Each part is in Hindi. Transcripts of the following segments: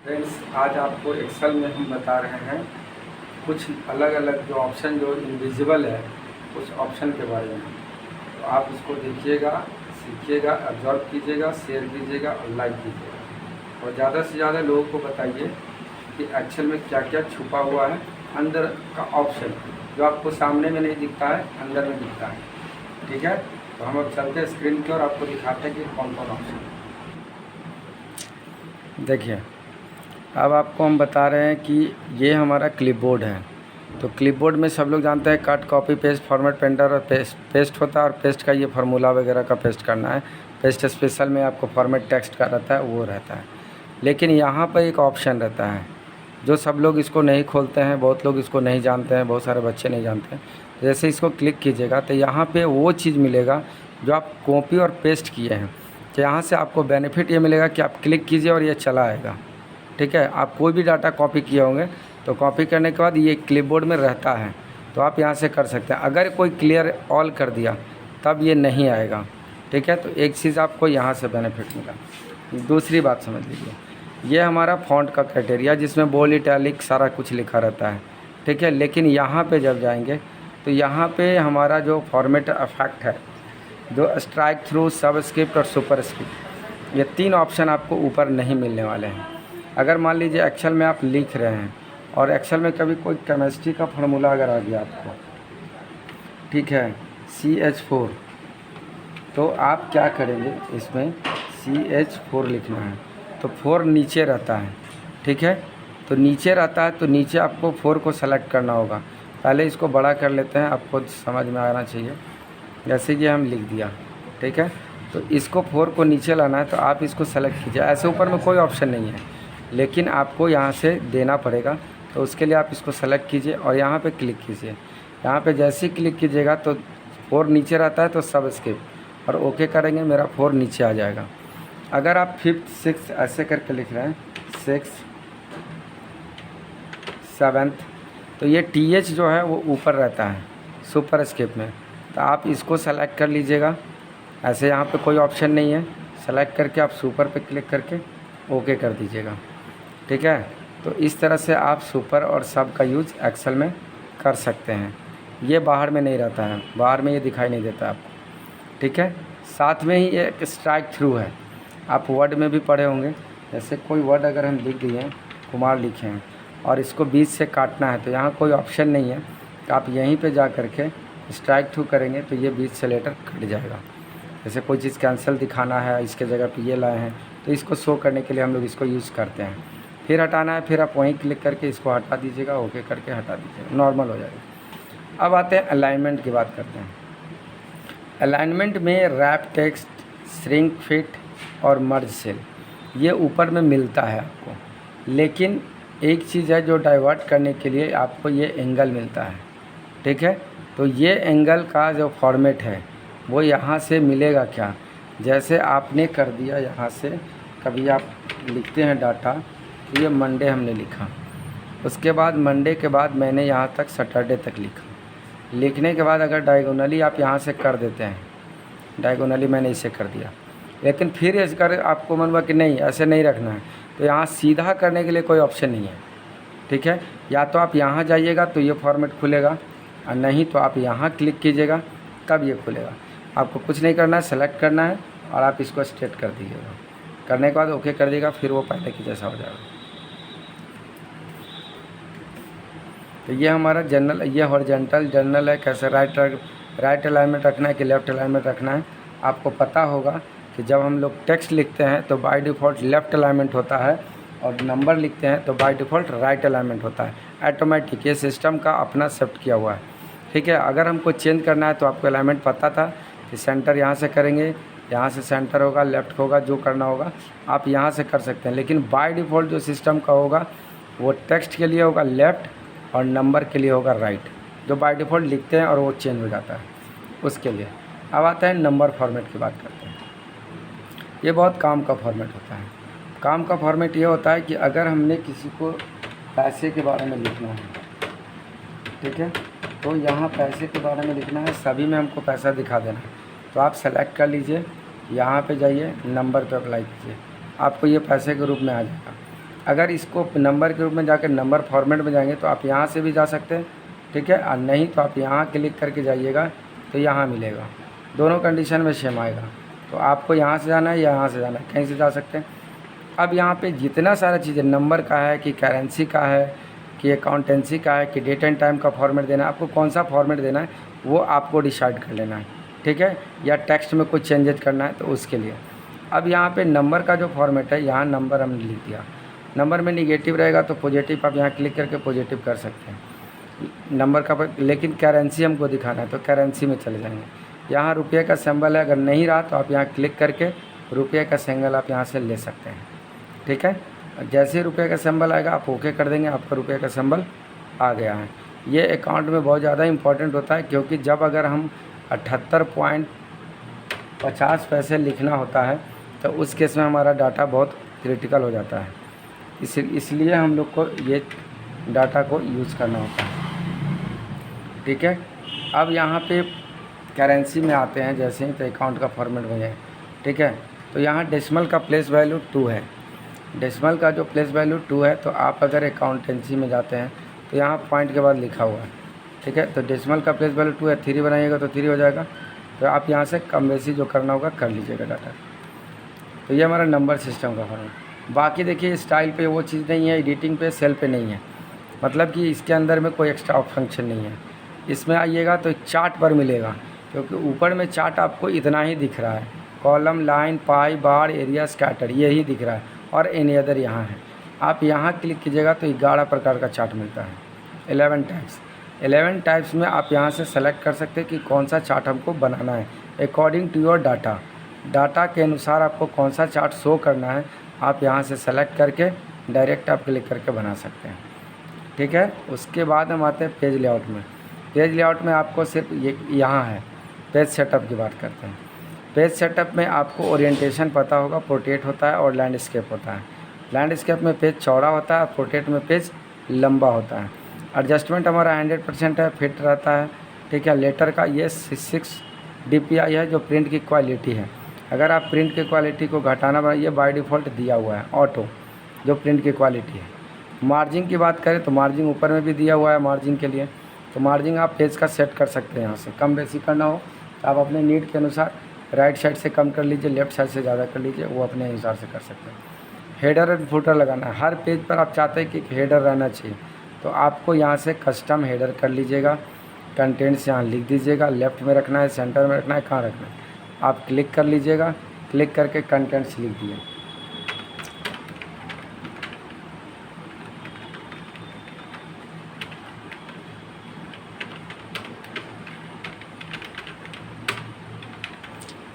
फ्रेंड्स, आज आपको एक्सेल में हम बता रहे हैं कुछ अलग अलग जो ऑप्शन जो इनविजिबल है उस ऑप्शन के बारे में। तो आप इसको देखिएगा, सीखिएगा, ऑब्जर्व कीजिएगा, शेयर कीजिएगा और लाइक कीजिएगा और ज़्यादा से ज़्यादा लोगों को बताइए कि एक्सेल में क्या क्या छुपा हुआ है। अंदर का ऑप्शन जो आपको सामने में नहीं दिखता है, अंदर में दिखता है। ठीक है, तो हम अब चलते हैं स्क्रीन की और आपको दिखाते हैं कि कौन कौन ऑप्शन है। देखिए, अब आपको हम बता रहे हैं कि ये हमारा क्लिपबोर्ड है। तो क्लिपबोर्ड में सब लोग जानते हैं cut, copy, paste, format, painter और पेस्ट होता है। और पेस्ट का ये फार्मूला वगैरह का पेस्ट करना है। पेस्ट स्पेशल में आपको फॉर्मेट टेक्स्ट का रहता है, वो रहता है। लेकिन यहाँ पर एक ऑप्शन रहता है जो सब लोग इसको नहीं खोलते हैं, बहुत लोग इसको नहीं जानते हैं, बहुत सारे बच्चे नहीं जानते हैं। जैसे इसको क्लिक कीजिएगा तो यहाँ पर वो चीज़ मिलेगा जो आप कॉपी और पेस्ट किए हैं। तो यहाँ से आपको बेनिफिट ये मिलेगा कि आप क्लिक कीजिए और ये चला आएगा। ठीक है, आप कोई भी डाटा कॉपी किए होंगे तो कॉपी करने के बाद ये क्लिपबोर्ड में रहता है, तो आप यहाँ से कर सकते हैं। अगर कोई क्लियर ऑल कर दिया तब ये नहीं आएगा। ठीक है, तो एक चीज़ आपको यहाँ से बेनिफिट मिला। दूसरी बात समझ लीजिए, ये हमारा फ़ॉन्ट का क्राइटेरिया जिसमें बोल्ड, इटैलिक सारा कुछ लिखा रहता है। ठीक है, लेकिन यहाँ पे जब जाएंगे तो यहाँ पे हमारा जो फॉर्मेट इफेक्ट है, जो स्ट्राइक थ्रू, सबस्क्रिप्ट और सुपरस्क्रिप्ट, ये तीन ऑप्शन आपको ऊपर नहीं मिलने वाले हैं। अगर मान लीजिए एक्सेल में आप लिख रहे हैं और एक्सेल में कभी कोई केमिस्ट्री का फार्मूला अगर आ गया आपको, ठीक है, CH4, तो आप क्या करेंगे, इसमें CH4 लिखना है तो 4 नीचे रहता है। ठीक है, तो नीचे रहता है तो नीचे आपको 4 को सेलेक्ट करना होगा। पहले इसको बड़ा कर लेते हैं, आपको समझ में आना चाहिए। जैसे कि हम लिख दिया, ठीक है, तो इसको 4 को नीचे लाना है तो आप इसको सेलेक्ट कीजिए। ऐसे ऊपर में कोई ऑप्शन नहीं है, लेकिन आपको यहाँ से देना पड़ेगा। तो उसके लिए आप इसको सेलेक्ट कीजिए और यहाँ पे क्लिक कीजिए। यहाँ पे जैसे ही क्लिक कीजिएगा तो 4 नीचे रहता है तो सबस्क्रिप्ट, और ओके करेंगे, मेरा 4 नीचे आ जाएगा। अगर आप 5th 6th ऐसे करके लिख रहे हैं, 6th 7th, तो ये TH जो है वो ऊपर रहता है सुपरस्क्रिप्ट में, तो आप इसको सेलेक्ट कर लीजिएगा। ऐसे यहाँ पे कोई ऑप्शन नहीं है, सेलेक्ट करके आप सुपर पे क्लिक करके ओके कर दीजिएगा। ठीक है, तो इस तरह से आप सुपर और सब का यूज एक्सेल में कर सकते हैं। ये बाहर में नहीं रहता है, बाहर में ये दिखाई नहीं देता आपको। ठीक है, साथ में ही एक स्ट्राइक थ्रू है। आप वर्ड में भी पढ़े होंगे, जैसे कोई वर्ड अगर हम लिख दिए, कुमार लिखे हैं, और इसको बीच से काटना है तो यहाँ कोई ऑप्शन नहीं है, तो आप यहीं पे जा कर के स्ट्राइक थ्रू करेंगे तो ये बीच से लेटर कट जाएगा। जैसे कोई चीज़ कैंसिल दिखाना है, इसके जगह पे ये लाए हैं, तो इसको शो करने के लिए हम लोग इसको यूज़ करते हैं। फिर हटाना है, फिर आप वहीं क्लिक करके इसको हटा दीजिएगा, ओके करके हटा दीजिएगा, नॉर्मल हो जाएगा। अब आते हैं अलाइनमेंट की बात करते हैं। अलाइनमेंट में रैप टेक्स्ट, श्रिंक, फिट और मर्ज सेल, ये ऊपर में मिलता है आपको। लेकिन एक चीज़ है जो डाइवर्ट करने के लिए आपको ये एंगल मिलता है। ठीक है, तो ये एंगल का जो फॉर्मेट है वो यहाँ से मिलेगा क्या, जैसे आपने कर दिया यहाँ से, कभी आप लिखते हैं डाटा, तो ये मंडे हमने लिखा, उसके बाद मंडे के बाद मैंने यहाँ तक सैटरडे तक लिखा। लिखने के बाद अगर डायगोनली आप यहाँ से कर देते हैं, डायगोनली मैंने इसे कर दिया, लेकिन फिर इस कर आपको मन हुआ कि नहीं ऐसे नहीं रखना है, तो यहाँ सीधा करने के लिए कोई ऑप्शन नहीं है। ठीक है, या तो आप यहाँ जाइएगा तो ये फॉर्मेट खुलेगा, और नहीं तो आप यहाँ क्लिक कीजिएगा तब ये खुलेगा। आपको कुछ नहीं करना है, सेलेक्ट करना है और आप इसको स्ट्रेट कर दीजिएगा। करने के बाद ओके कर दीजिएगा, फिर वो पहले की जैसा हो जाएगा। तो ये हमारा जनरल, ये हॉरिजॉन्टल जनरल है, कैसे राइट अलाइनमेंट रखना है कि लेफ़्ट अलाइनमेंट रखना है। आपको पता होगा कि जब हम लोग टेक्स्ट लिखते हैं तो बाय डिफ़ॉल्ट लेफ़्ट अलाइनमेंट होता है, और नंबर लिखते हैं तो बाय डिफ़ॉल्ट राइट अलाइनमेंट होता है। ऑटोमेटिक, ये सिस्टम का अपना सेट किया हुआ है। ठीक है, अगर हमको चेंज करना है तो आपको अलाइनमेंट पता था कि सेंटर यहाँ से करेंगे, यहाँ से सेंटर होगा, लेफ़्ट होगा, जो करना होगा आप यहाँ से कर सकते हैं। लेकिन बाय डिफ़ॉल्ट जो सिस्टम का होगा वो टेक्स्ट के लिए होगा लेफ़्ट और नंबर के लिए होगा राइट, जो बाय डिफ़ॉल्ट लिखते हैं और वो चेंज हो जाता है उसके लिए। अब आता है नंबर फॉर्मेट की बात करते हैं। ये बहुत काम का फॉर्मेट होता है। काम का फॉर्मेट ये होता है कि अगर हमने किसी को पैसे के बारे में लिखना है, ठीक है, तो यहाँ पैसे के बारे में लिखना है, सभी में हमको पैसा दिखा देना है, तो आप सेलेक्ट कर लीजिए, यहाँ पे जाइए, नंबर पे अप्लाई कीजिए, आपको ये पैसे के रूप में आ जाएगा। अगर इसको नंबर के रूप में जाकर नंबर फॉर्मेट में जाएंगे तो आप यहाँ से भी जा सकते हैं, ठीक है। और नहीं तो आप यहाँ क्लिक करके जाइएगा तो यहाँ मिलेगा, दोनों कंडीशन में सेम आएगा। तो आपको यहाँ से जाना है या यहाँ से जाना है, कहीं से जा सकते हैं। अब यहाँ पे जितना सारा चीज़ें, नंबर का है कि करेंसी का है कि अकाउंटेंसी का है कि डेट एंड टाइम का फॉर्मेट देना है, आपको कौन सा फॉर्मेट देना है वो आपको डिसाइड कर लेना है, ठीक है। या टेक्स्ट में कुछ चेंजेस करना है तो उसके लिए। अब यहाँ पे नंबर का जो फॉर्मेट है, यहाँ नंबर हमने लिख दिया। नंबर में निगेटिव रहेगा तो पॉजिटिव, आप यहाँ क्लिक करके पॉजिटिव कर सकते हैं नंबर का। लेकिन करेंसी हमको दिखाना है तो करेंसी में चले जाएंगे। यहाँ रुपये का सिंबल है, अगर नहीं रहा तो आप यहाँ क्लिक करके रुपये का सिंबल आप यहाँ से ले सकते हैं, ठीक है। जैसे ही रुपये का सिंबल आएगा आप ओके कर देंगे, आपका रुपये का सिंबल आ गया है। ये अकाउंट में बहुत ज़्यादा इंपॉर्टेंट होता है, क्योंकि जब अगर हम 78.50 पैसे लिखना होता है तो उस केस में हमारा डाटा बहुत क्रिटिकल हो जाता है। इसलिए हम लोग को ये डाटा को यूज़ करना होता है, ठीक है। अब यहाँ पे करेंसी में आते हैं जैसे ही, तो अकाउंट का फॉर्मेट में जाए, ठीक है। तो यहाँ डेसिमल का प्लेस वैल्यू 2 है। डेसिमल का जो प्लेस वैल्यू 2 है, तो आप अगर अकाउंटेंसी में जाते हैं तो यहाँ पॉइंट के बाद लिखा हुआ है, ठीक है। तो डेसिमल का प्लेस वैल्यू 2 है, 3 बनाइएगा तो 3 हो जाएगा। तो आप यहाँ से कम बेसी जो करना होगा कर लीजिएगा डाटा। तो ये हमारा नंबर सिस्टम का फॉर्मेट। बाकी देखिए स्टाइल पे वो चीज़ नहीं है, एडिटिंग पे, सेल पे नहीं है, मतलब कि इसके अंदर में कोई एक्स्ट्रा फंक्शन नहीं है। इसमें आइएगा तो चार्ट पर मिलेगा, क्योंकि ऊपर में चार्ट आपको इतना ही दिख रहा है, कॉलम, लाइन, पाई, बार, एरिया, स्कैटर, यही दिख रहा है, और एनी अदर यहाँ है। आप यहाँ क्लिक कीजिएगा तो 11 प्रकार का चार्ट मिलता है, 11 टाइप्स। 11 टाइप्स में आप यहाँ से सेलेक्ट कर सकते हैं कि कौन सा चार्ट हमको बनाना है अकॉर्डिंग टू योर डाटा के अनुसार आपको कौन सा चार्ट शो करना है। आप यहाँ से सेलेक्ट करके डायरेक्ट आप क्लिक करके बना सकते हैं, ठीक है। उसके बाद हम आते हैं पेज लेआउट में। पेज लेआउट में आपको सिर्फ ये यहाँ है, पेज सेटअप की बात करते हैं। पेज सेटअप में आपको ओरिएंटेशन पता होगा, पोर्ट्रेट होता है और लैंडस्केप होता है। लैंडस्केप में पेज चौड़ा होता है, पोर्ट्रेट में पेज लंबा होता है। एडजस्टमेंट हमारा 100% है, फिट रहता है, ठीक है। लेटर का ये 6 DPI है जो प्रिंट की क्वालिटी है। अगर आप प्रिंट की क्वालिटी को घटाना बढ़ा, ये बाय डिफ़ॉल्ट दिया हुआ है ऑटो, जो प्रिंट की क्वालिटी है। मार्जिन की बात करें तो मार्जिन ऊपर में भी दिया हुआ है मार्जिन के लिए, तो मार्जिन आप पेज का सेट कर सकते हैं। यहाँ से कम बेसी करना हो तो आप अपने नीड के अनुसार राइट साइड से कम कर लीजिए, लेफ़्ट साइड से ज़्यादा कर लीजिए, वो अपने हिसाब से कर सकते हैं। हेडर एंड फुटर लगाना है, हर पेज पर आप चाहते हैं कि हेडर रहना चाहिए, तो आपको यहाँ से कस्टम हेडर कर लीजिएगा। कंटेंट्स यहाँ लिख दीजिएगा, लेफ़्ट में रखना है, सेंटर में रखना है, कहाँ रखना है, आप क्लिक कर लीजिएगा। क्लिक करके कंटेंट्स लिख दिए।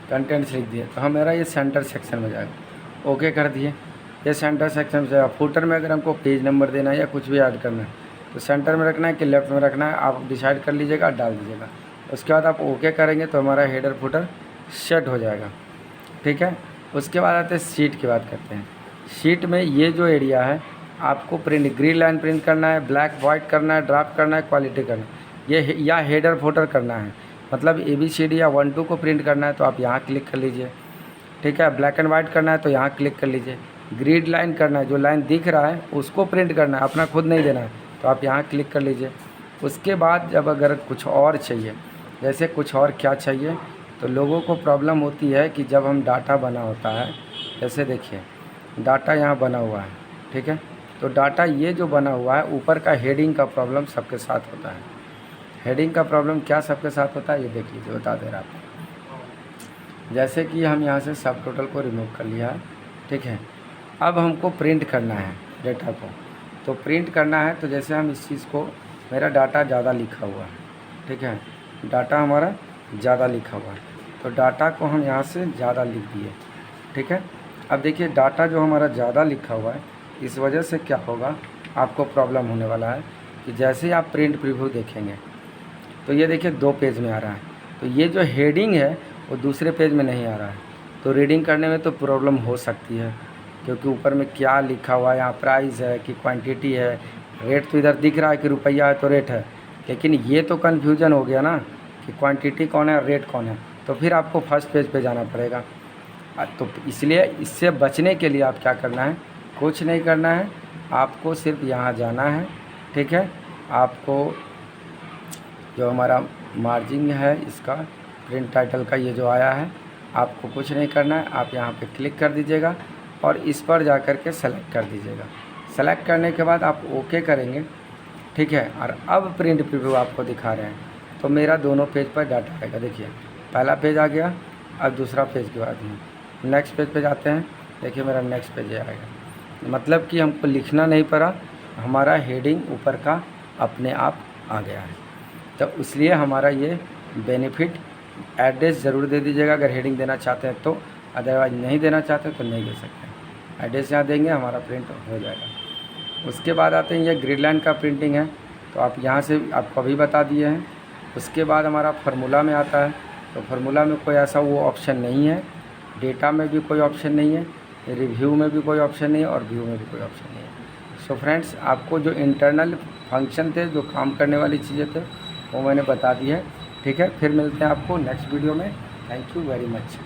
कंटेंट्स लिख दिए तो हमारा ये सेंटर सेक्शन में जाएगा। ओके कर दिए, ये सेंटर सेक्शन में जाएगा। फुटर में अगर हमको पेज नंबर देना है या कुछ भी ऐड करना है तो सेंटर में रखना है कि लेफ़्ट में रखना है, आप डिसाइड कर लीजिएगा, डाल दीजिएगा। उसके बाद आप ओके करेंगे तो हमारा हेडर फुटर सेट हो जाएगा, ठीक है। उसके बाद आते हैं शीट की बात करते हैं। शीट में ये जो एरिया है आपको प्रिंट, ग्रीन लाइन प्रिंट करना है, ब्लैक वाइट करना है, ड्राफ्ट करना है, क्वालिटी करना है, ये या हेडर फुटर करना है, मतलब ABCD या 1-2 को प्रिंट करना है तो आप यहाँ क्लिक कर लीजिए, ठीक है। ब्लैक एंड वाइट करना है तो यहाँ क्लिक कर लीजिए। ग्रिड लाइन करना है, जो लाइन दिख रहा है उसको प्रिंट करना है, अपना खुद नहीं देना है, तो आप यहाँ क्लिक कर लीजिए। उसके बाद जब अगर कुछ और चाहिए, जैसे कुछ और क्या चाहिए, तो लोगों को प्रॉब्लम होती है कि जब हम डाटा बना होता है, जैसे देखिए डाटा यहाँ बना हुआ है, ठीक है। तो डाटा ये जो बना हुआ है, ऊपर का हेडिंग का प्रॉब्लम सबके साथ होता है। हेडिंग का प्रॉब्लम क्या सबके साथ होता है ये देख लीजिए, बता दे रहा आपको। जैसे कि हम यहाँ से सब टोटल को रिमूव कर लिया है, ठीक है। अब हमको प्रिंट करना है डेटा को, तो प्रिंट करना है तो जैसे हम इस चीज़ को, मेरा डाटा ज़्यादा लिखा हुआ है, ठीक है, डाटा हमारा ज़्यादा लिखा हुआ है, तो डाटा को हम यहाँ से ज़्यादा लिख दिए, ठीक है। अब देखिए डाटा जो हमारा ज़्यादा लिखा हुआ है, इस वजह से क्या होगा, आपको प्रॉब्लम होने वाला है कि जैसे ही आप प्रिंट प्रीव्यू देखेंगे तो ये देखिए 2 पेज में आ रहा है, तो ये जो हेडिंग है वो दूसरे पेज में नहीं आ रहा है, तो रीडिंग करने में तो प्रॉब्लम हो सकती है, क्योंकि ऊपर में क्या लिखा हुआ है, यहाँ प्राइस है कि क्वांटिटी है, रेट तो इधर दिख रहा है कि रुपया है तो रेट है, लेकिन ये तो कन्फ्यूजन हो गया ना कि क्वांटिटी कौन है, रेट कौन है, तो फिर आपको फर्स्ट पेज पे जाना पड़ेगा। तो इसलिए इससे बचने के लिए आप क्या करना है, कुछ नहीं करना है, आपको सिर्फ यहाँ जाना है, ठीक है। आपको जो हमारा मार्जिन है इसका प्रिंट टाइटल का ये जो आया है, आपको कुछ नहीं करना है, आप यहाँ पे क्लिक कर दीजिएगा और इस पर जा कर के सेलेक्ट कर दीजिएगा। सेलेक्ट करने के बाद आप ओके करेंगे, ठीक है। और अब प्रिंट प्रीव्यू आपको दिखा रहे हैं, तो मेरा दोनों पेज पर डाटा आएगा। देखिए पहला पेज आ गया, अब दूसरा पेज के बाद में नेक्स्ट पेज पे जाते हैं। देखिए मेरा नेक्स्ट पेज आएगा, मतलब कि हमको लिखना नहीं पड़ा, हमारा हेडिंग ऊपर का अपने आप आ गया है। तो इसलिए हमारा ये बेनिफिट। एड्रेस ज़रूर दे दीजिएगा अगर हेडिंग देना चाहते हैं तो, अदरवाइज़ नहीं देना चाहते तो नहीं दे सकते। एड्रेस यहाँ देंगे, हमारा प्रिंट हो जाएगा। उसके बाद आते हैं ये ग्रिड लाइन का प्रिंटिंग है, तो आप यहाँ से आपको अभी बता दिए हैं। उसके बाद हमारा फार्मूला में आता है, तो फार्मूला में कोई ऐसा वो ऑप्शन नहीं है, डेटा में भी कोई ऑप्शन नहीं है, रिव्यू में भी कोई ऑप्शन नहीं है और व्यू में भी कोई ऑप्शन नहीं है। सो फ्रेंड्स, आपको जो इंटरनल फंक्शन थे, जो काम करने वाली चीज़ें थे, वो मैंने बता दी है, ठीक है। फिर मिलते हैं आपको नेक्स्ट वीडियो में। Thank you very much.